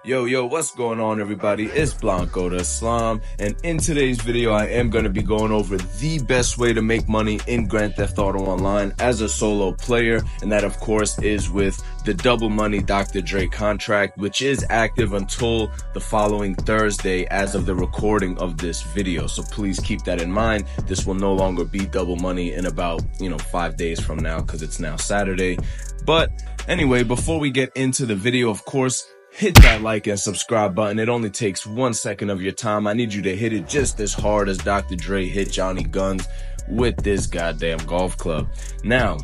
Yo, what's going on, everybody? It's Blanco the Islam, and in today's video, I am going to be going over the best way to make money in Grand Theft Auto Online as a solo player, and that, of course, is with the Double Money Dr. Dre contract, which is active until the following Thursday as of the recording of this video. So please keep that in mind. This will no longer be Double Money in about, 5 days from now, because it's now Saturday. But anyway, before we get into the video, of course, hit that like and subscribe button. It only takes 1 second of your time. I need you to hit it just as hard as Dr. Dre hit Johnny Guns with this goddamn golf club. Now,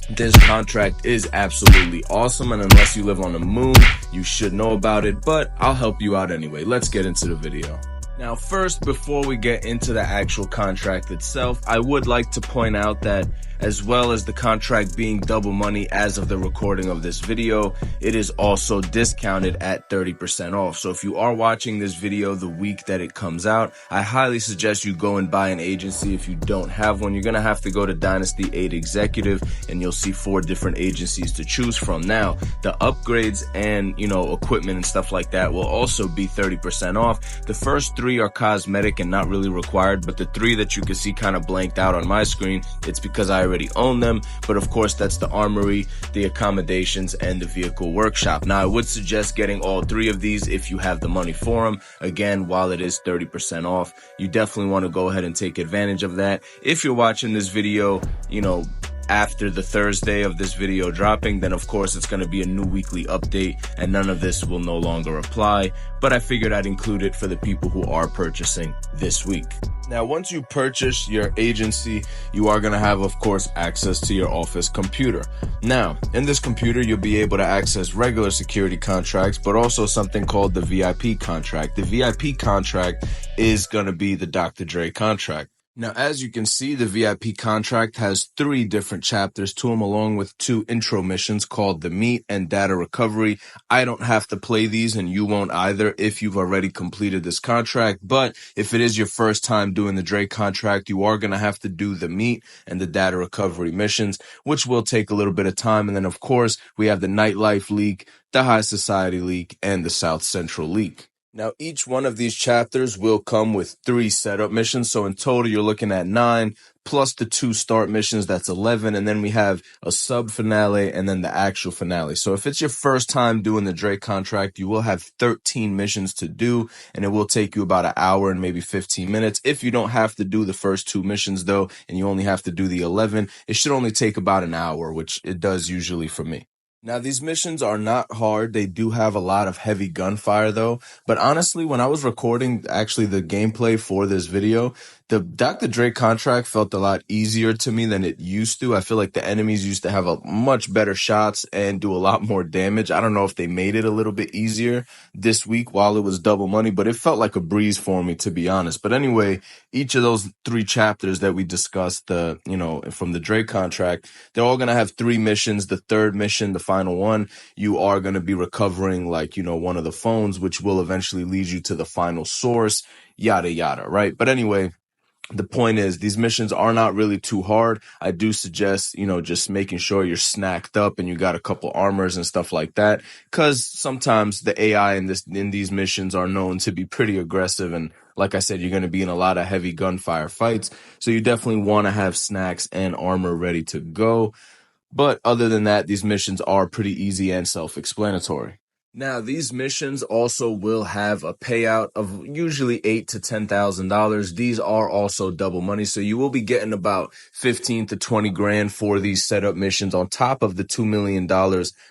this contract is absolutely awesome, and unless you live on the moon, you should know about it, but I'll help you out anyway. Let's get into the video. Now, first, before we get into the actual contract itself, I would like to point out that as well as the contract being double money as of the recording of this video, it is also discounted at 30% off. So if you are watching this video the week that it comes out, I highly suggest you go and buy an agency. If you don't have one, you're going to have to go to Dynasty 8 Executive, and you'll see 4 different agencies to choose from. Now, the upgrades and, equipment and stuff like that will also be 30% off. The first 3 are cosmetic and not really required, but the 3 that you can see kind of blanked out on my screen, it's because I already own them. But of course, that's the armory, the accommodations, and the vehicle workshop. Now, I would suggest getting all 3 of these if you have the money for them. Again, while it is 30% off, you definitely want to go ahead and take advantage of that. If you're watching this video, after the Thursday of this video dropping, then of course it's going to be a new weekly update and none of this will no longer apply, but I figured I'd include it for the people who are purchasing this week. Now, once you purchase your agency, you are going to have, of course, access to your office computer. Now, in this computer, you'll be able to access regular security contracts, but also something called the VIP contract. The VIP contract is going to be the Dr. Dre contract. Now, as you can see, the VIP contract has 3 different chapters to them, along with 2 intro missions called The Meet and Data Recovery. I don't have to play these, and you won't either if you've already completed this contract. But if it is your first time doing the Dre contract, you are going to have to do The Meet and the Data Recovery missions, which will take a little bit of time. And then, of course, we have the Nightlife Leak, the High Society Leak, and the South Central Leak. Now, each one of these chapters will come with 3 setup missions. So in total, you're looking at 9 plus the 2 start missions. That's 11. And then we have a sub finale and then the actual finale. So if it's your first time doing the Drake contract, you will have 13 missions to do, and it will take you about an hour and maybe 15 minutes. If you don't have to do the first 2 missions though, and you only have to do the 11, it should only take about an hour, which it does usually for me. Now, these missions are not hard. They do have a lot of heavy gunfire, though. But honestly, when I was recording actually the gameplay for this video, the Dr. Dre contract felt a lot easier to me than it used to. I feel like the enemies used to have a much better shots and do a lot more damage. I don't know if they made it a little bit easier this week while it was double money, but it felt like a breeze for me, to be honest. But anyway, each of those 3 chapters that we discussed, from the Dre contract, they're all going to have 3 missions. The 3rd mission, the final one, you are going to be recovering one of the phones, which will eventually lead you to the final source, yada, yada, right? But anyway, the point is, these missions are not really too hard. I do suggest, just making sure you're snacked up and you got a couple armors and stuff like that, because sometimes the AI in these missions are known to be pretty aggressive. And like I said, you're going to be in a lot of heavy gunfire fights. So you definitely want to have snacks and armor ready to go. But other than that, these missions are pretty easy and self-explanatory. Now, these missions also will have a payout of usually $8,000 to $10,000. These are also double money, so you will be getting about 15 to 20 grand for these setup missions on top of the $2 million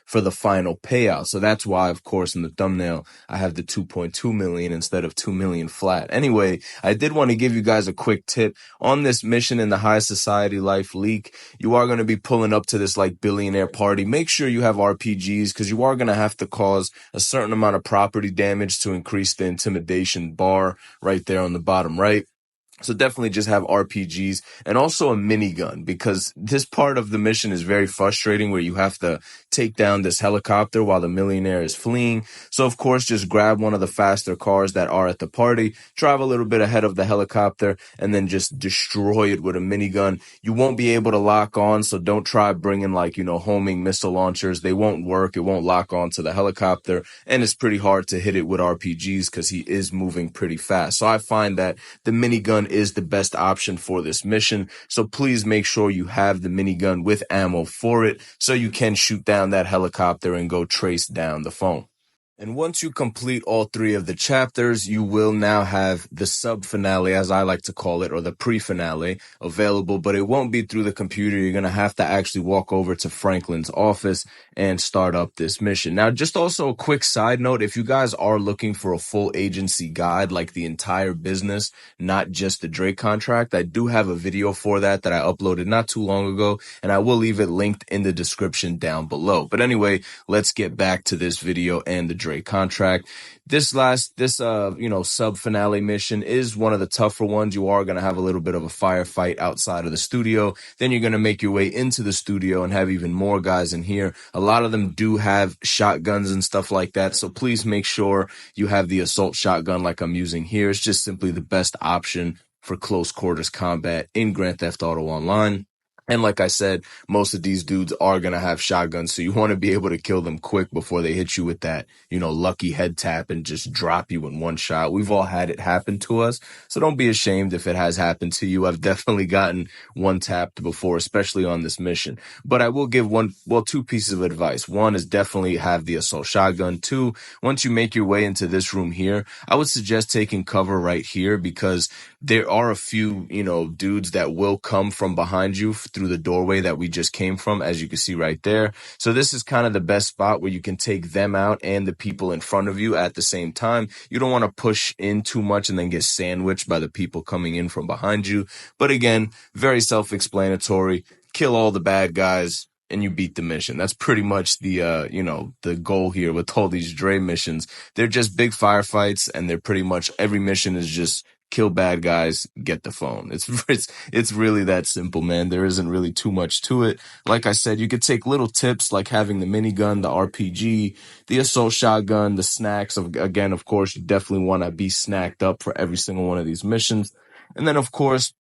for the final payout. So that's why, of course, in the thumbnail, I have the 2.2 million instead of 2 million flat. Anyway, I did want to give you guys a quick tip on this mission in the High Society Life Leak. You are going to be pulling up to this billionaire party. Make sure you have RPGs, because you are going to have to cause a certain amount of property damage to increase the intimidation bar right there on the bottom right. So definitely just have RPGs and also a minigun, because this part of the mission is very frustrating where you have to take down this helicopter while the millionaire is fleeing. So of course, just grab one of the faster cars that are at the party, drive a little bit ahead of the helicopter, and then just destroy it with a minigun. You won't be able to lock on, so don't try bringing like, homing missile launchers. They won't work. It won't lock on to the helicopter, and it's pretty hard to hit it with RPGs because he is moving pretty fast. So I find that the minigun is the best option for this mission. So please make sure you have the minigun with ammo for it so you can shoot down that helicopter and go trace down the phone. And once you complete all 3 of the chapters, you will now have the sub-finale, as I like to call it, or the pre-finale available, but it won't be through the computer. You're going to have to actually walk over to Franklin's office and start up this mission. Now, just also a quick side note, if you guys are looking for a full agency guide, like the entire business, not just the Drake contract, I do have a video for that I uploaded not too long ago, and I will leave it linked in the description down below. But anyway, let's get back to this video and the Drake contract. This sub-finale mission is one of the tougher ones. You are going to have a little bit of a firefight outside of the studio. Then you're going to make your way into the studio and have even more guys in here. A lot of them do have shotguns and stuff like that. So please make sure you have the assault shotgun like I'm using here. It's just simply the best option for close quarters combat in Grand Theft Auto Online. And like I said, most of these dudes are going to have shotguns, so you want to be able to kill them quick before they hit you with that, lucky head tap and just drop you in one shot. We've all had it happen to us, so don't be ashamed if it has happened to you. I've definitely gotten one tapped before, especially on this mission. But I will give 2 pieces of advice. One is definitely have the assault shotgun. 2, once you make your way into this room here, I would suggest taking cover right here, because there are a few, dudes that will come from behind you through the doorway that we just came from, as you can see right there. So this is kind of the best spot where you can take them out and the people in front of you at the same time. You don't want to push in too much and then get sandwiched by the people coming in from behind you. But again, very self-explanatory. Kill all the bad guys and you beat the mission. That's pretty much the the goal here with all these Dre missions. They're just big firefights, and they're pretty much every mission is just kill bad guys, get the phone. It's really that simple, man. There isn't really too much to it. Like I said, you could take little tips like having the minigun, the RPG, the assault shotgun, the snacks. Again, of course, you definitely want to be snacked up for every single one of these missions. And then, of course,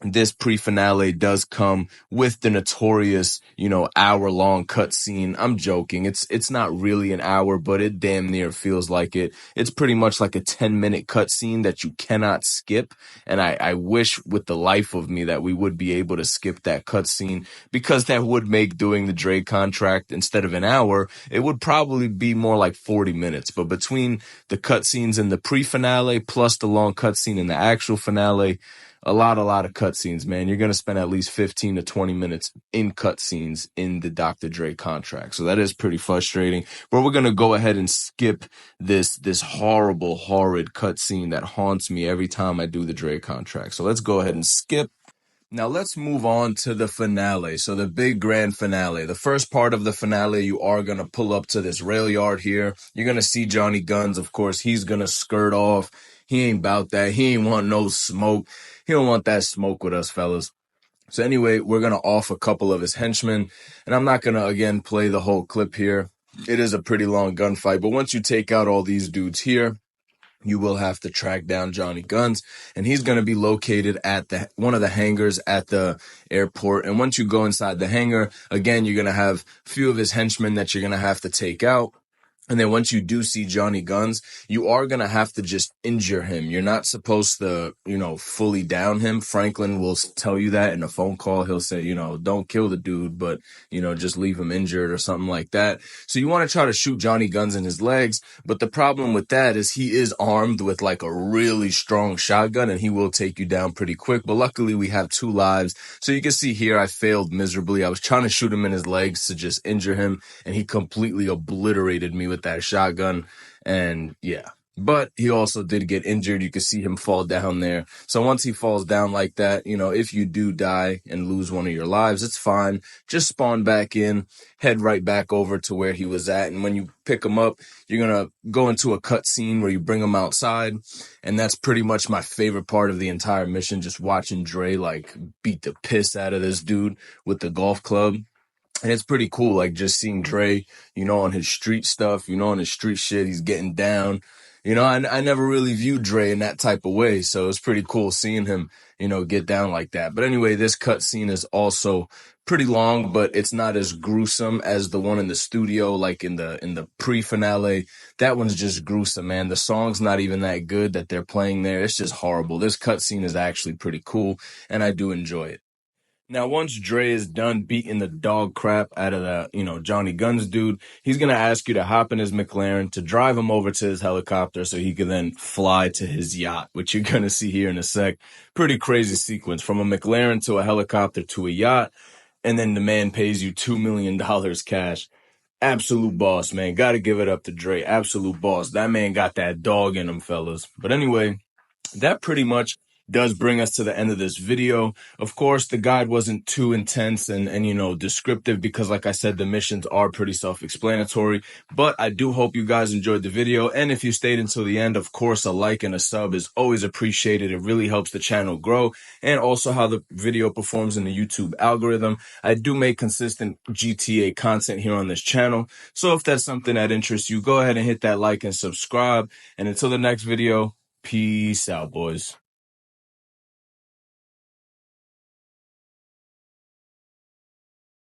this pre-finale does come with the notorious, hour-long cutscene. I'm joking. It's not really an hour, but it damn near feels like it. It's pretty much like a 10-minute cutscene that you cannot skip. And I wish with the life of me that we would be able to skip that cutscene, because that would make doing the Drake contract, instead of an hour, it would probably be more like 40 minutes. But between the cutscenes in the pre-finale plus the long cutscene in the actual finale, a lot of cutscenes, man. You're going to spend at least 15 to 20 minutes in cutscenes in the Dr. Dre contract. So that is pretty frustrating. But we're going to go ahead and skip this horrible, horrid cutscene that haunts me every time I do the Dre contract. So let's go ahead and skip. Now let's move on to the finale. So the big grand finale. The first part of the finale, you are going to pull up to this rail yard here. You're going to see Johnny Guns. Of course, he's going to skirt off. He ain't about that. He ain't want no smoke. He don't want that smoke with us, fellas. So anyway, we're going to off a couple of his henchmen. And I'm not going to, again, play the whole clip here. It is a pretty long gunfight. But once you take out all these dudes here, you will have to track down Johnny Guns, and he's going to be located at one of the hangars at the airport. And once you go inside the hangar, again, you're going to have a few of his henchmen that you're going to have to take out. And then once you do see Johnny Guns, you are going to have to just injure him. You're not supposed to, fully down him. Franklin will tell you that in a phone call. He'll say, don't kill the dude, but, just leave him injured or something like that. So you want to try to shoot Johnny Guns in his legs. But the problem with that is he is armed with like a really strong shotgun, and he will take you down pretty quick. But luckily we have 2 lives. So you can see here I failed miserably. I was trying to shoot him in his legs to just injure him, and he completely obliterated me with that shotgun. And yeah, But he also did get injured. You could see him fall down there. So once he falls down like that, if you do die and lose one of your lives, it's fine. Just spawn back in, head right back over to where he was at. And when you pick him up, you're going to go into a cutscene where you bring him outside. And that's pretty much my favorite part of the entire mission. Just watching Dre beat the piss out of this dude with the golf club. And it's pretty cool, just seeing Dre, on his street stuff, on his street shit, he's getting down. I never really viewed Dre in that type of way, so it's pretty cool seeing him, get down like that. But anyway, this cutscene is also pretty long, but it's not as gruesome as the one in the studio, like in the pre-finale. That one's just gruesome, man. The song's not even that good that they're playing there. It's just horrible. This cutscene is actually pretty cool, and I do enjoy it. Now, once Dre is done beating the dog crap out of the, Johnny Guns dude, he's going to ask you to hop in his McLaren to drive him over to his helicopter so he can then fly to his yacht, which you're going to see here in a sec. Pretty crazy sequence from a McLaren to a helicopter to a yacht. And then the man pays you $2 million cash. Absolute boss, man. Got to give it up to Dre. Absolute boss. That man got that dog in him, fellas. But anyway, that pretty much does bring us to the end of this video. Of course, the guide wasn't too intense and descriptive because, like I said, the missions are pretty self-explanatory. But I do hope you guys enjoyed the video. And if you stayed until the end, of course, a like and a sub is always appreciated. It really helps the channel grow and also how the video performs in the YouTube algorithm. I do make consistent GTA content here on this channel. So if that's something that interests you, go ahead and hit that like and subscribe. And until the next video, peace out, boys.